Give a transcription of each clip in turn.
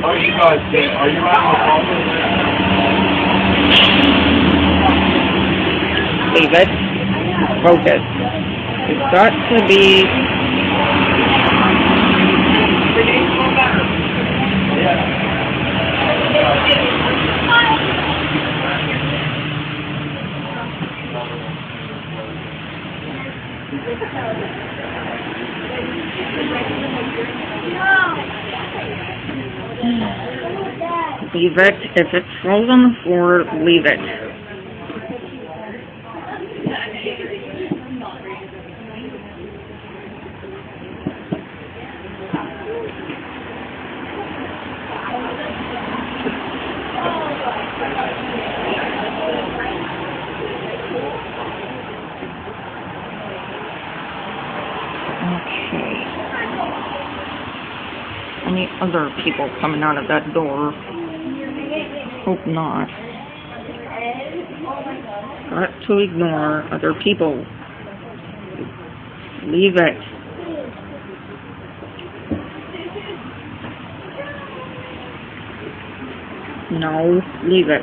What are you guys doing? Are you running the office? Leave it. Focus. It's got to be... Leave it. If it falls on the floor, leave it. Okay. Any other people coming out of that door? Hope not. Got to ignore other people. Leave it. No, leave it.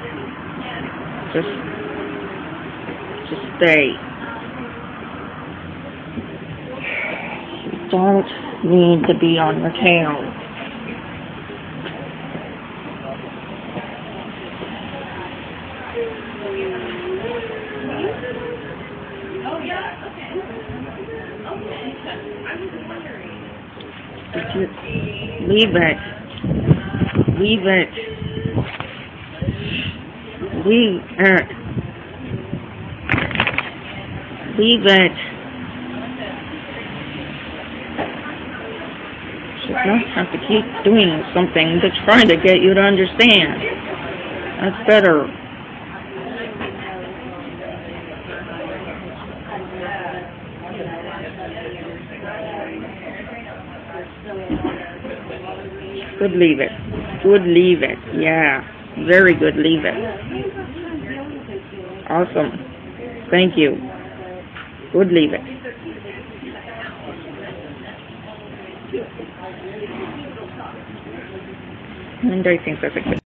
Just stay. You don't need to be on your tail. Leave it. Leave it. Leave it. Leave it. Should not have to keep doing something to try to get you to understand. That's better. Good, leave it. Good, leave it. Yeah. Very good, leave it. Awesome. Thank you. Good, leave it. And I think that's a good